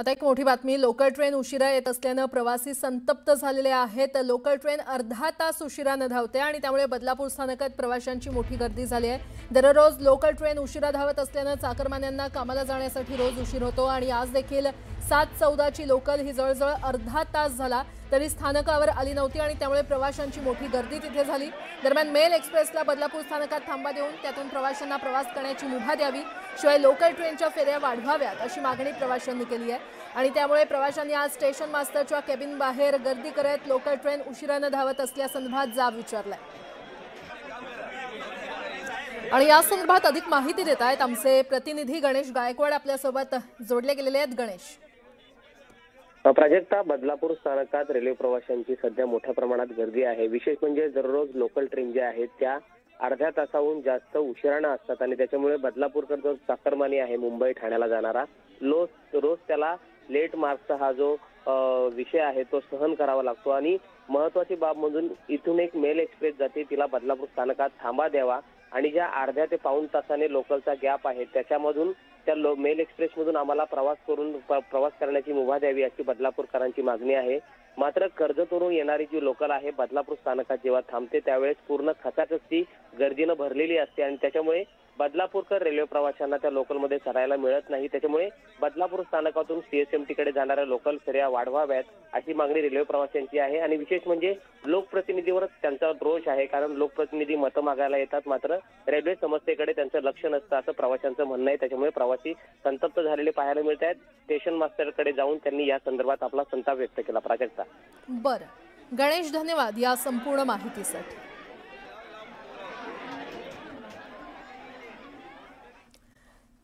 आता एक मोठी बातमी, लोकल ट्रेन उशिरा येत असल्याने प्रवासी संतप्त झालेले आहेत। लोकल ट्रेन अर्धा तास उशिराने धावते आणि त्यामुळे बदलापूर स्थानकात प्रवाशांची मोठी गर्दी झाली आहे। दररोज लोकल ट्रेन उशिरा धावत असल्याने चाकरमान्यांना कामाला जाण्यासाठी रोज उशीर होतो आणि आज देखील 7:14 ची लोकल ही जवळजवळ अर्धा तास झाला तरी स्थानकावर आली नव्हती आणि त्यामुळे प्रवाशांची मोठी गर्दी तिथे झाली। दरम्यान मेल एक्सप्रेसला बदलापूर स्थानकात थांबा देऊन त्यातून प्रवाशांना प्रवास करण्याची मुभा द्यावी, शिवाय लोकल ट्रेनच्या फेऱ्या वाढवाव्यात अशी मागणी प्रवाशांनी केली आहे आणि त्यामुळे प्रवाशांनी आज स्टेशन मास्टरच्या केबिन बाहेर गर्दी करत लोकल ट्रेन उशिराने धावत असल्यासंदर्भात जाब विचारलाय। आणि या संदर्भात अधिक माहिती देत आहेत आमचे प्रतिनिधी गणेश गायकवाड आपल्यासोबत जोडले गेलेले आहेत। गणेश, प्राजक्ता, बदलापूर स्थानकात रेल्वे प्रवाशांची सध्या मोठ्या प्रमाणात गर्दी आहे। विशेष म्हणजे दररोज लोकल ट्रेन ज्या आहेत त्या अर्ध्या तासाहून जास्त उशिराने असतात आणि त्याच्यामुळे बदलापूरकर जो चाकरमानी आहे मुंबई ठाण्याला जाणारा रोज त्याला लेट मार्क्सचा हा जो विषय आहे तो सहन करावा लागतो आणि महत्वाची बाब म्हणून इथून एक मेल एक्सप्रेस जाते, तिला बदलापूर स्थानकात थांबा द्यावा आणि ज्या अर्ध्या ते पाऊण तासाने लोकलचा गॅप आहे त्याच्यामधून त्या मेल एक्सप्रेस मधून आम्हाला प्रवास करण्याची मुभा द्यावी अशी बदलापूरकरांची मागणी आहे। मात्र कर्जतवरून येणारी जी लोकल आहे बदलापूर स्थानकात जेव्हा थांबते त्यावेळेस पूर्ण खचाखच ती गर्दीनं भरलेली असते आणि त्याच्यामुळे बदलापूरकर रेल्वे प्रवाशांना त्या लोकलमध्ये चढायला मिळत नाही। त्याच्यामुळे बदलापूर स्थानकातून सीएसएमटी कडे जाणाऱ्या लोकल फेऱ्या वाढवाव्यात अशी मागणी रेल्वे प्रवाशांची आहे आणि विशेष म्हणजे लोकप्रतिनिधीवरच त्यांचा रोष आहे, कारण लोकप्रतिनिधी मतं मागायला येतात मात्र रेल्वे समस्येकडे त्यांचं लक्ष नसतं असं प्रवाशांचं म्हणणं आहे। त्याच्यामुळे प्रवासी संतप्त झालेले पाहायला मिळत आहेत। स्टेशन मास्टरकडे जाऊन त्यांनी या संदर्भात आपला संताप व्यक्त केला। प्राजक्ता, बरं गणेश, धन्यवाद या संपूर्ण माहितीसाठी।